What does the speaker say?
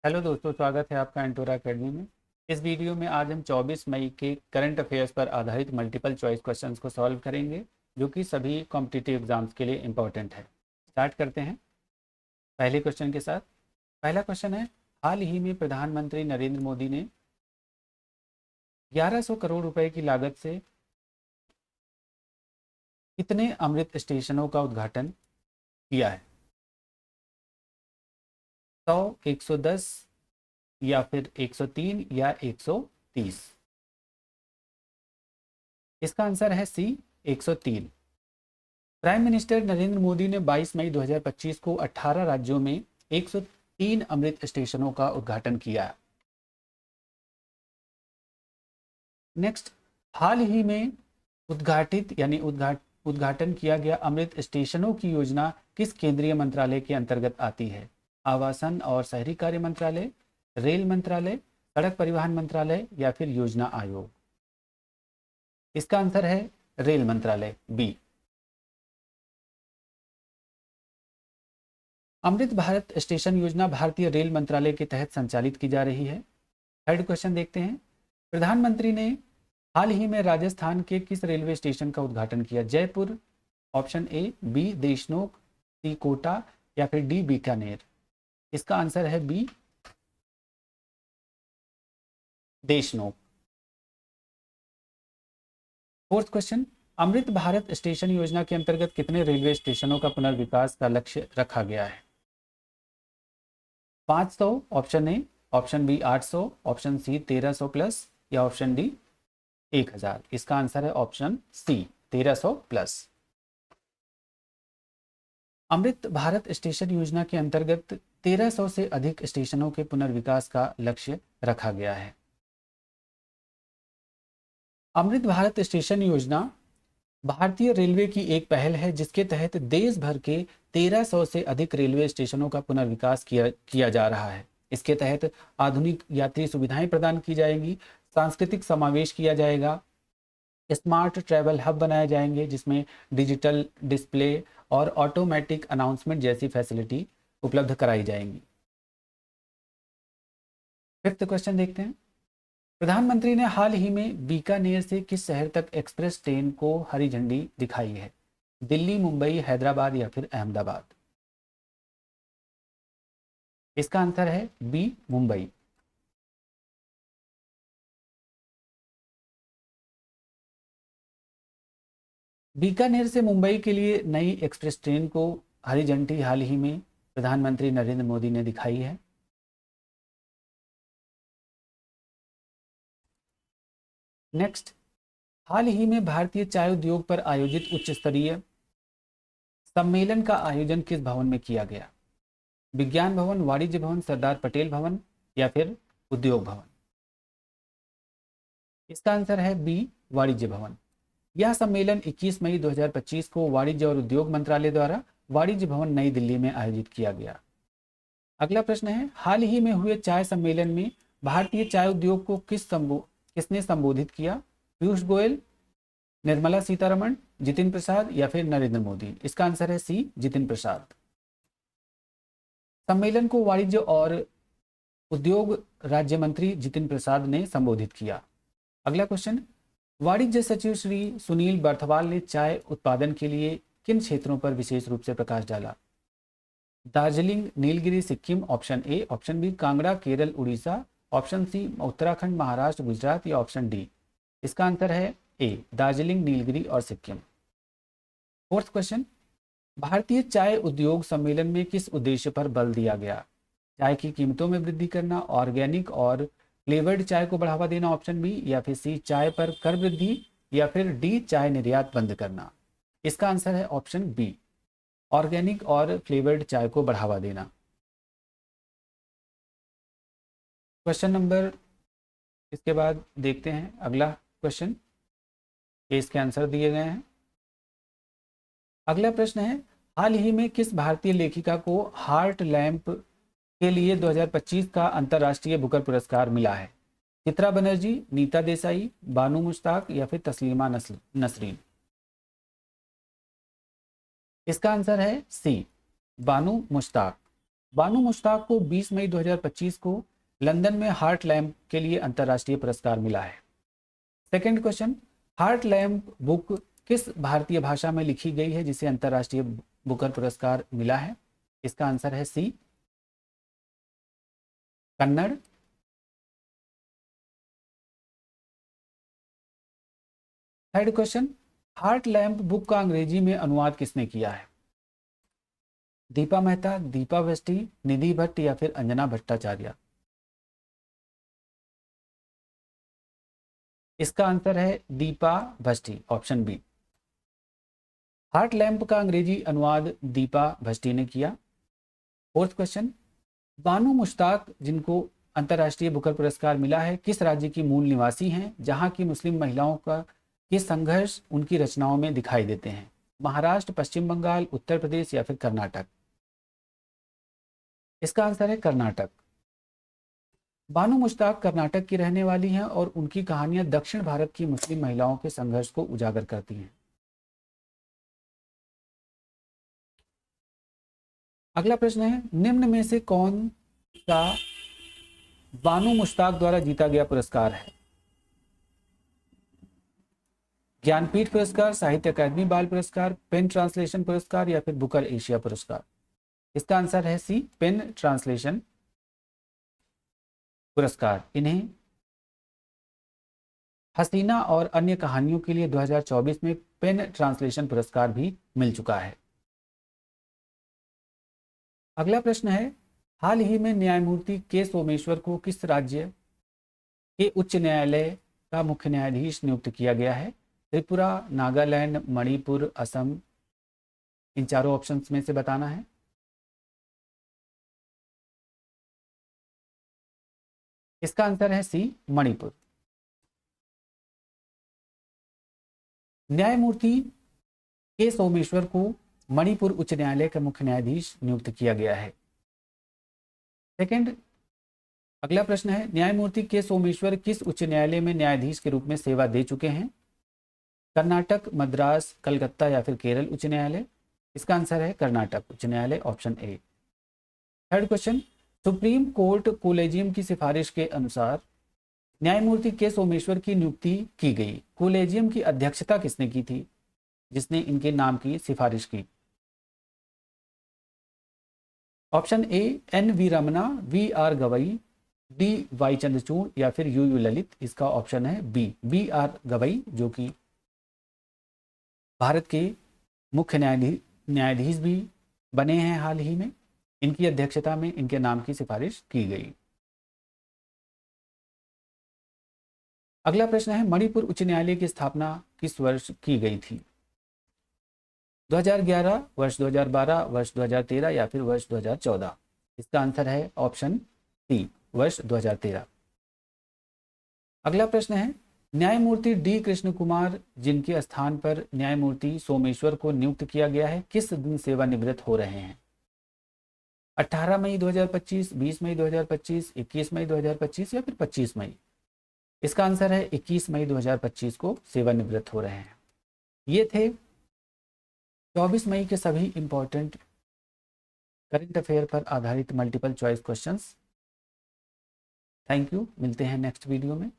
Hello दोस्तों, स्वागत है आपका एंटोरा अकेडमी में। इस वीडियो में आज हम 24 मई के करंट अफेयर्स पर आधारित मल्टीपल चॉइस क्वेश्चंस को सॉल्व करेंगे, जो कि सभी कॉम्पिटिटिव एग्जाम्स के लिए इम्पोर्टेंट है। स्टार्ट करते हैं पहले क्वेश्चन के साथ। पहला क्वेश्चन है, हाल ही में प्रधानमंत्री नरेंद्र मोदी ने 1100 करोड़ रुपए की लागत से कितने अमृत स्टेशनों का उद्घाटन किया है? 100, 110 या फिर 103 या 130? इसका आंसर है सी, 103। प्राइम मिनिस्टर नरेंद्र मोदी ने 22 मई 2025 को 18 राज्यों में 103 अमृत स्टेशनों का उद्घाटन किया। नेक्स्ट, हाल ही में उद्घाटन किया गया अमृत स्टेशनों की योजना किस केंद्रीय मंत्रालय के अंतर्गत आती है? आवासन और शहरी कार्य मंत्रालय, रेल मंत्रालय, सड़क परिवहन मंत्रालय या फिर योजना आयोग? इसका आंसर है रेल मंत्रालय, बी। अमृत भारत स्टेशन योजना भारतीय रेल मंत्रालय के तहत संचालित की जा रही है। थर्ड क्वेश्चन देखते हैं, प्रधानमंत्री ने हाल ही में राजस्थान के किस रेलवे स्टेशन का उद्घाटन किया? Jaipur, option A, B Deshnok, C Kota या फिर डी बीकानेर? इसका आंसर है B, Deshnok. Fourth question, Amrit Bharat station Yojana के अंतर्गत कितने रेलवे स्टेशनों का पुनर्विकास का लक्ष्य रखा गया है? 500, option A, option B 800, option C 1300 plus या ऑप्शन डी 1000? इसका आंसर है option C, 1300 plus. Amrit Bharat station Yojana के अंतर्गत 1300 से अधिक स्टेशनों के पुनर्विकास का लक्ष्य रखा गया है। अमृत भारत स्टेशन योजना भारतीय रेलवे की एक पहल है, जिसके तहत देश भर के 1300 से अधिक रेलवे स्टेशनों का पुनर्विकास किया जा रहा है। इसके तहत आधुनिक यात्री सुविधाएं प्रदान की जाएंगी, सांस्कृतिक समावेश किया जाएगा, स्मार्ट ट्रैवल हब बनाए जाएंगे जिसमें डिजिटल डिस्प्ले और ऑटोमेटिक अनाउंसमेंट जैसी फैसिलिटी उपलब्ध कराई जाएंगी। फिफ्थ क्वेश्चन देखते हैं, प्रधानमंत्री ने हाल ही में बीकानेर से किस शहर तक एक्सप्रेस ट्रेन को हरी झंडी दिखाई है? दिल्ली, मुंबई, हैदराबाद या फिर अहमदाबाद? इसका आंसर है बी, मुंबई। बीकानेर से मुंबई के लिए नई एक्सप्रेस ट्रेन को हरी झंडी हाल ही में प्रधानमंत्री नरेंद्र मोदी ने दिखाई है। नेक्स्ट, हाल ही में भारतीय चाय उद्योग पर आयोजित उच्च स्तरीय सम्मेलन का आयोजन किस भवन में किया गया? विज्ञान भवन, वाणिज्य भवन, सरदार पटेल भवन या फिर उद्योग भवन? इसका आंसर है बी, वाणिज्य भवन। यह सम्मेलन 21 मई 2025 को वाणिज्य और उद्योग मंत्रालय द्वारा वाणिज्य भवन नई दिल्ली में आयोजित किया गया। अगला प्रश्न है, हाल ही में हुए चाय सम्मेलन में भारतीय चाय उद्योग को किसने संबोधित किया? पीयूष गोयल, निर्मला सीतारमण, जितिन प्रसाद या फिर नरेंद्र मोदी? इसका आंसर है सी, जितिन प्रसाद। सम्मेलन को वाणिज्य और उद्योग राज्य मंत्री जितिन प्रसाद ने संबोधित किया। अगला क्वेश्चन, वाणिज्य सचिव श्री सुनील बर्थवाल ने चाय उत्पादन के लिए किन क्षेत्रों पर विशेष रूप से प्रकाश डाला? Darjeeling, Nilgiri, Sikkim, option A, option B Kangra, Kerala, Orissa, option C Uttarakhand, Maharashtra, Gujarat या ऑप्शन डी? इसका आंसर है ए, दार्जिलिंग, नीलगिरी और सिक्किम। फोर्थ क्वेश्चन, भारतीय चाय उद्योग सम्मेलन में किस उद्देश्य पर बल दिया गया? चाय की कीमतों में वृद्धि करना, ऑर्गेनिक और फ्लेवर्ड चाय को बढ़ावा देना, ऑप्शन बी, या फिर सी चाय पर कर वृद्धि या फिर डी चाय निर्यात बंद करना? इसका आंसर है ऑप्शन बी, ऑर्गेनिक और फ्लेवर्ड चाय को बढ़ावा देना। क्वेश्चन नंबर, इसके बाद देखते हैं अगला क्वेश्चन, इसके आंसर दिए गए हैं। अगला प्रश्न है, हाल ही में किस भारतीय लेखिका को हार्ट लैम्प के लिए 2025 का अंतर्राष्ट्रीय बुकर पुरस्कार मिला है? चित्रा बनर्जी, नीता देसाई, बानू मुश्ताक या फिर तस्लीमा नसरीन? इसका आंसर है सी, बानू मुश्ताक। बानू मुश्ताक को 20 मई 2025 को लंदन में हार्ट लैम्प के लिए अंतर्राष्ट्रीय पुरस्कार मिला है। Second question, Heart Lamp book किस भारतीय भाषा में लिखी गई है जिसे अंतर्राष्ट्रीय बुकर पुरस्कार मिला है? इसका आंसर है C, Kannada. Third question, Heart Lamp book का अंग्रेजी में अनुवाद किसने किया है? दीपा मेहता, दीपा वेस्टी, निधि भट्ट या फिर अंजना भट्टाचार्य? इसका आंसर है दीपा भट्टी, ऑप्शन बी। हार्ट लैम्प का अंग्रेजी अनुवाद दीपा भट्टी ने किया। फोर्थ क्वेश्चन, बानू मुश्ताक जिनको अंतर्राष्ट्रीय बुकर पुरस्कार मिला है किस राज्य की मूल निवासी हैं जहां की मुस्लिम महिलाओं का ये संघर्ष उनकी रचनाओं में दिखाई देते हैं? महाराष्ट्र, पश्चिम बंगाल, उत्तर प्रदेश या फिर कर्नाटक? इसका आंसर है कर्नाटक। बानू मुश्ताक कर्नाटक की रहने वाली हैं और उनकी कहानियां दक्षिण भारत की मुस्लिम महिलाओं के संघर्ष को उजागर करती हैं। अगला प्रश्न है, निम्न में से कौन सा बानू मुश्ताक द्वारा जीता गया पुरस्कार है? ज्ञानपीठ पुरस्कार, साहित्य अकादमी बाल पुरस्कार, पेन ट्रांसलेशन पुरस्कार या फिर बुकर एशिया पुरस्कार? इसका आंसर है सी, पेन ट्रांसलेशन पुरस्कार। इन्हें हसीना और अन्य कहानियों के लिए 2024 में पेन ट्रांसलेशन पुरस्कार भी मिल चुका है। अगला प्रश्न है, हाल ही में न्यायमूर्ति के सोमेश्वर को किस राज्य के उच्च न्यायालय का मुख्य न्यायाधीश नियुक्त किया गया है? त्रिपुरा, नागालैंड, मणिपुर, असम? इन चारों ऑप्शंस में से बताना है। इसका आंसर है सी, मणिपुर। न्यायमूर्ति के सोमेश्वर को मणिपुर उच्च न्यायालय का मुख्य न्यायाधीश नियुक्त किया गया है। सेकंड, अगला प्रश्न है, न्यायमूर्ति के सोमेश्वर किस उच्च न्यायालय में न्यायाधीश के रूप में सेवा दे चुके हैं? कर्नाटक, मद्रास, कलकत्ता या फिर केरल उच्च न्यायालय? इसका आंसर है कर्नाटक उच्च न्यायालय, option A. Third question, supreme court collegium की सिफारिश के अनुसार न्यायमूर्ति के सोमेश्वर की नियुक्ति की गई। कोलेजियम की अध्यक्षता किसने की थी जिसने इनके नाम की सिफारिश की? Option A, N V Ramana, V R Gavai, D Y Chandrachud या फिर यू यू ललित? इसका ऑप्शन है बी आर गवई, जो कि भारत के मुख्य न्यायाधीश भी बने हैं हाल ही में। इनकी अध्यक्षता में इनके नाम की सिफारिश की गई। अगला प्रश्न है, मणिपुर उच्च न्यायालय की स्थापना किस वर्ष की गई थी? 2011, वर्ष 2012, वर्ष 2013 या फिर वर्ष 2014? इसका आंसर है ऑप्शन सी, वर्ष 2013। अगला प्रश्न है, न्यायमूर्ति डी कृष्ण कुमार जिनके स्थान पर न्यायमूर्ति सोमेश्वर को नियुक्त किया गया है किस दिन सेवानिवृत्त हो रहे हैं? 18 मई 2025, 20 मई 2025, 21 मई 2025 या फिर 25 मई? इसका आंसर है 21 मई 2025 को सेवानिवृत्त हो रहे हैं। ये थे 24 मई के सभी इंपॉर्टेंट करंट अफेयर पर आधारित multiple choice questions. Thank you, मिलते हैं नेक्स्ट वीडियो में।